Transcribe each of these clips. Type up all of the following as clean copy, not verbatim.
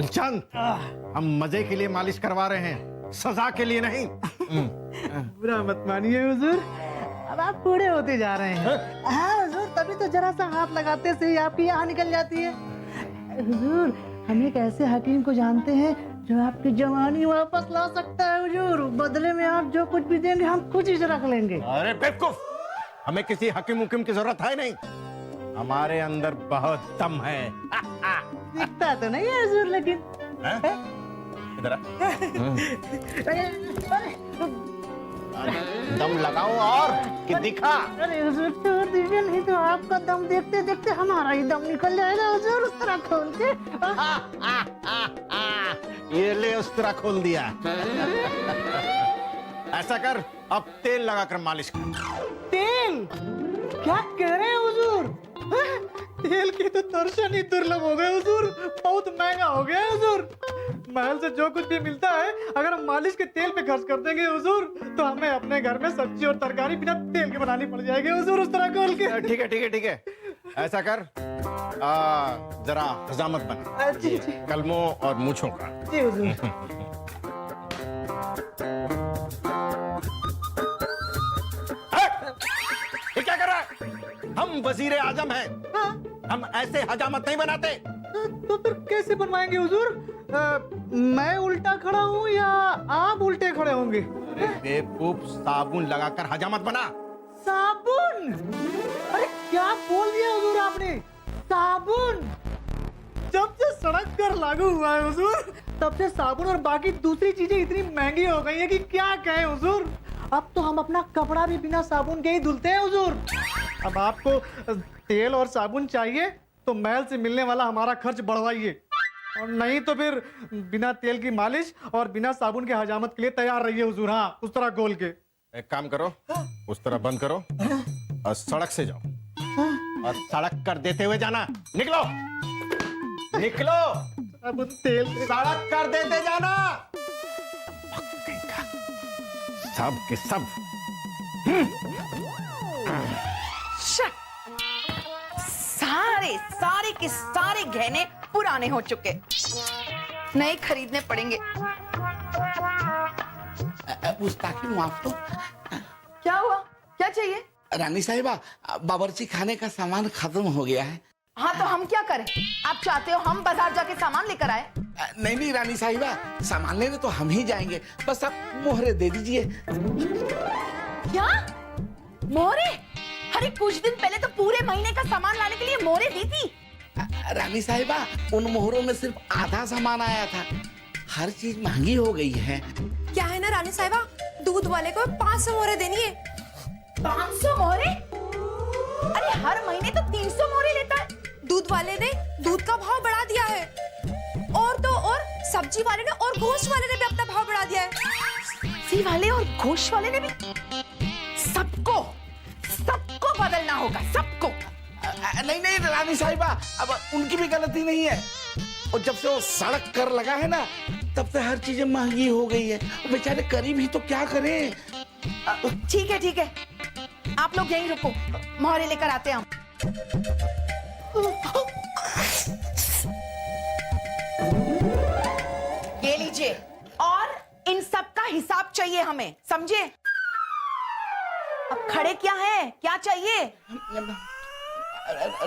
चंद, हम मजे के लिए मालिश करवा रहे हैं, सजा के लिए नहीं। बुरा मत मानिए हुजूर, अब आप बूढ़े होते जा रहे हैं। हाँ हुजूर, तभी तो जरा सा हाथ लगाते से ही आपकी यहाँ निकल जाती है। हुजूर, हम एक ऐसे हकीम को जानते हैं जो आपकी जवानी वापस ला सकता है हुजूर। बदले में आप जो कुछ भी देंगे हम खुद ही से रख लेंगे। अरे बेवकूफ, हमें किसी हकीम उकीम की जरूरत है नहीं, हमारे अंदर बहुत दम है। दिखता तो नहीं है हुजूर, लेकिन इधर आ। दम लगाओ और कि दिखा। अरे हुजूर छोड़ दीजिए, नहीं तो आपका दम देखते देखते हमारा ही दम निकल जाएगा हुजूर। उस तरह खोल के ये ले, उस तरह खोल दिया। ऐसा कर, अब तेल लगाकर मालिश कर। तेल? क्या कह रहे हैं हुजूर? तेल की तो दर्शन ही दुर्लभ हो गए हुजूर, बहुत महंगा हो गया है हुजूर। महल से जो कुछ भी मिलता है अगर हम मालिश के तेल पे खर्च कर देंगे हुजूर, तो हमें अपने घर में सब्जी और तरकारी बिना तेल के बनानी पड़ जाएगी हुजूर। उस तरह खोल के ठीक है ठीक है ठीक है, ऐसा कर, जरा हजामत बना जी जी कलमों और मूंछों का। जी हुजूर। ये क्या कर रहा है? हम वजीर आजम हैं, हाँ, हम ऐसे हजामत नहीं बनाते। तो फिर कैसे बनवाएंगे हुजूर? मैं उल्टा खड़ा हूँ या आप उल्टे खड़े होंगे? अरे बेवकूफ, साबुन लगाकर हजामत बना। साबुन? अरे क्या बोल दिया हुजूर आपने? साबुन? जब से सड़क कर लागू हुआ है हुजूर, तब से साबुन और बाकी दूसरी चीजें इतनी महंगी हो गई है कि क्या कहें हुजूर। अब तो हम अपना कपड़ा भी बिना साबुन के ही धुलते हैं हुजूर। अब आपको तेल और साबुन चाहिए तो महल से मिलने वाला हमारा खर्च बढ़वाइए, और नहीं तो फिर बिना तेल की मालिश और बिना साबुन के हजामत के लिए तैयार रहिए हुजूर। हाँ, उस तरह गोल के। एक काम करो, उस तरह बंद करो और सड़क से जाओ और सड़क कर देते हुए जाना। निकलो निकलो, अब तेल सड़क कर देते जाना। सब के सब। सारे सारे के सारे गहने पुराने हो चुके, नए खरीदने पड़ेंगे। मुस्ताकी माफ तो। क्या हुआ, क्या चाहिए? रानी साहिबा, बावर्ची खाने का सामान खत्म हो गया है। हाँ तो हम क्या करें? आप चाहते हो हम बाजार जाके सामान लेकर आए? नहीं नहीं रानी साहिबा, सामान लेने तो हम ही जाएंगे, बस आप मोहरे दे दीजिए। क्या मोहरे? अरे कुछ दिन पहले तो पूरे महीने का सामान लाने के लिए मोहरे दी थी। रानी साहिबा, उन मोहरों में सिर्फ आधा सामान आया था, हर चीज महंगी हो गई है। क्या है ना रानी साहिबा, दूध वाले को 500 मोहरे देनी है। 500 मोहरे? अरे हर महीने तो 300 मोहरे लेता है। दूध वाले ने दूध का भाव बढ़ा दिया है, और तो और सब्जी वाले ने और गोश्त वाले ने भी अपना भाव बढ़ा दिया है। सब्जी वाले और गोश्त वाले ने भी? सबको सबको बदलना होगा, सबको। नहीं नहीं रानी साहिबा, अब उनकी भी गलती नहीं है, और जब से वो सड़क कर लगा है ना, तब से हर चीजें महंगी हो गई है। बेचारे करीब ही तो क्या करें। ठीक है, आप लोग यहीं रुको, मोहरे लेकर आते हैं हम। ये लीजिए, और इन सब का हिसाब चाहिए हमें, समझे? अब खड़े क्या है, क्या चाहिए?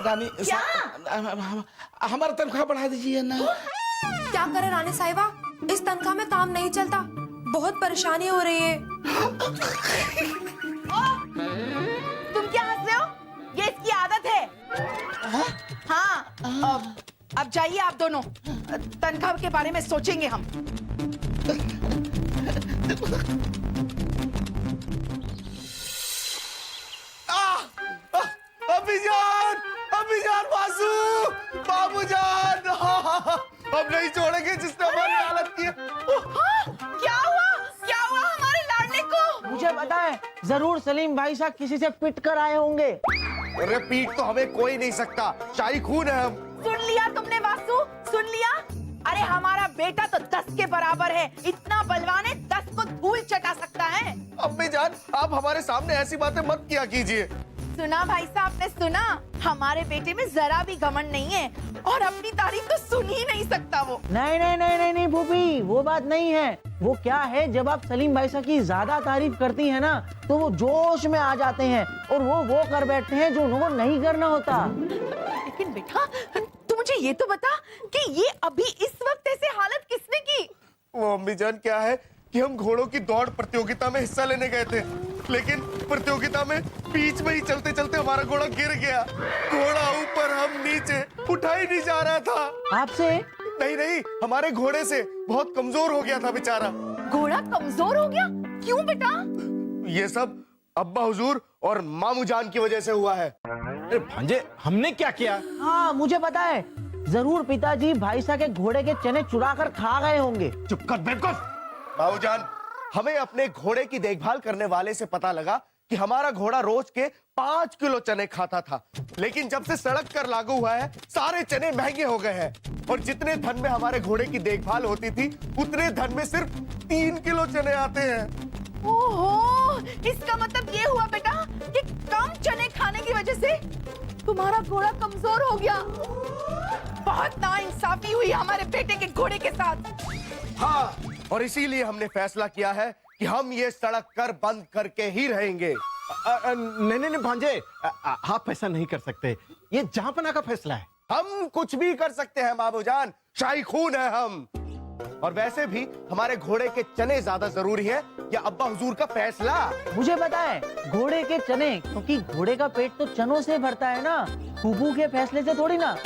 रानी क्या? हमारा तनख्वाह बढ़ा दीजिए ना। क्या करे रानी साहिबा, इस तनख्वाह में काम नहीं चलता, बहुत परेशानी हो रही है। तुम क्या हंस रहे हो? ये इसकी आदत है। हाँ, अब जाइए आप दोनों, तनख्वाह के बारे में सोचेंगे हम। अभिजान वासु, बाबूजान, अब नहीं छोड़ेंगे जिसने हमारी हालत की है। क्या हुआ हमारे लाडले को? मुझे पता है, जरूर सलीम भाई साहब किसी से पिट कर आए होंगे। अरे पीट तो हमें कोई नहीं सकता, शाही खून है हम। सुन लिया तुमने वासु, सुन लिया? अरे हमारा बेटा तो 10 के बराबर है, इतना बलवान है 10 को धूल चटा सकता है। अम्मी जान, आप हमारे सामने ऐसी बातें मत किया कीजिए। सुना भाई साहब ने सुना, हमारे बेटे में जरा भी घमंड नहीं है और अपनी तारीफ तो सुन ही नहीं सकता वो। नहीं नहीं नहीं नहीं नहीं फूफी, वो बात नहीं है। वो क्या है, जब आप सलीम भाई साहब की ज्यादा तारीफ करती हैं ना, तो वो जोश में आ जाते हैं और वो कर बैठते हैं जो उनको नहीं करना होता। लेकिन बेटा तू मुझे ये तो बता कि ये अभी इस वक्त ऐसे हालत किसने की? वो अम्मी जान, क्या है कि हम घोड़ों की दौड़ प्रतियोगिता में हिस्सा लेने गए थे, लेकिन प्रतियोगिता में बीच में ही चलते चलते हमारा घोड़ा गिर गया। घोड़ा ऊपर, हम नीचे, उठा ही नहीं जा रहा था। आपसे? नहीं नहीं, हमारे घोड़े से। बहुत कमजोर हो गया था बेचारा। घोड़ा कमजोर हो गया? क्यों बेटा? ये सब अब्बा हुजूर और मामू जान की वजह से हुआ है। अरे भांजे, हमने क्या किया? हाँ मुझे पता है, जरूर पिताजी भाई साहब के घोड़े के चने चुरा कर खा गए होंगे। चुप कर बेवकूफ। मामू जान, हमें अपने घोड़े की देखभाल करने वाले से पता लगा कि हमारा घोड़ा रोज के 5 किलो चने खाता था, लेकिन जब से सड़क कर लागू हुआ है सारे चने महंगे हो गए हैं और जितने धन में हमारे घोड़े की देखभाल होती थी उतने धन में सिर्फ 3 किलो चने आते हैं। ओहो, इसका मतलब ये हुआ बेटा कि कम चने खाने की वजह से तुम्हारा घोड़ा कमजोर हो गया। बहुत नाइंसाफी हुई हमारे बेटे के घोड़े के साथ। हाँ, और इसीलिए हमने फैसला किया है कि हम ये सड़क कर बंद करके ही रहेंगे। नहीं नहीं भांजे, आप ऐसा नहीं कर सकते। ये जहांपना का फैसला है। हम कुछ भी कर सकते हैं मामू जान, शाही खून है हम। और वैसे भी हमारे घोड़े के चने ज्यादा जरूरी है या अब्बा हुजूर का फैसला? मुझे पता है, घोड़े के चने, क्योंकि घोड़े का पेट तो चनों से भरता है ना, फूफू के फैसले से थोड़ी ना।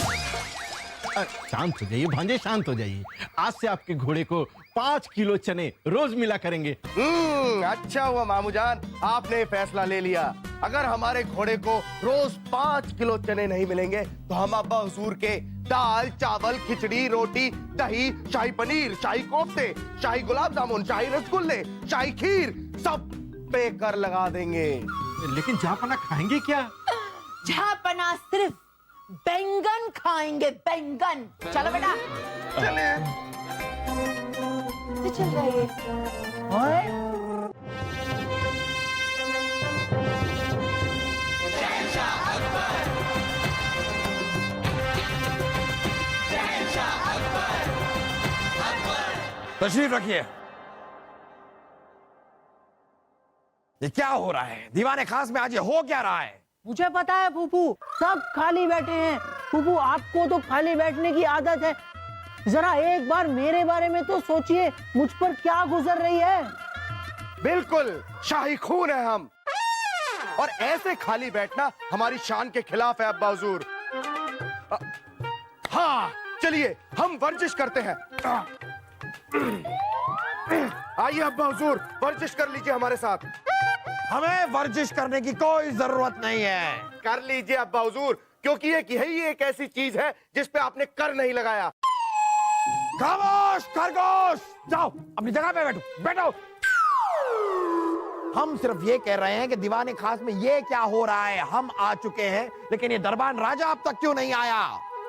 शांत हो जाइए भांजे, शांत हो जाइए। आज से आपके घोड़े को 5 किलो चने रोज मिला करेंगे। अच्छा हुआ मामू जान, आपने फैसला ले लिया। अगर हमारे घोड़े को रोज 5 किलो चने नहीं मिलेंगे तो हम अब्बा हुजूर के दाल, चावल, खिचड़ी, रोटी, दही, शाही पनीर, शाही कोफ्ते, शाही गुलाब जामुन, शाही रसगुल्ले, शाही खीर, सब पे कर लगा देंगे। लेकिन जहापना खाएंगे क्या? जहापना सिर्फ बैंगन खाएंगे, बैंगन। चलो बेटा, चले। चल रहे हैं। तशरीफ रखिए। ये क्या हो रहा है? दीवाने खास में आज ये हो क्या रहा है? मुझे पता है फूफू, सब खाली बैठे हैं। फूफू, आपको तो खाली बैठने की आदत है। जरा एक बार मेरे बारे में तो सोचिए, मुझ पर क्या गुजर रही है। बिल्कुल, शाही खून है हम, और ऐसे खाली बैठना हमारी शान के खिलाफ है अब्बा हुजूर। हाँ, चलिए हम वर्जिश करते हैं। आइए अब्बा हुजूर, वर्जिश कर लीजिए हमारे साथ। हमें वर्जिश करने की कोई जरूरत नहीं है। कर लीजिए अब्बा हुजूर, क्योंकि यही एक ऐसी चीज है जिस पे आपने कर नहीं लगाया। खामोश खरगोश, जाओ अपनी जगह पे बैठो, बैठो। हम सिर्फ ये कह रहे हैं कि दीवाने खास में ये क्या हो रहा है। हम आ चुके हैं, लेकिन ये दरबान राजा अब तक क्यों नहीं आया?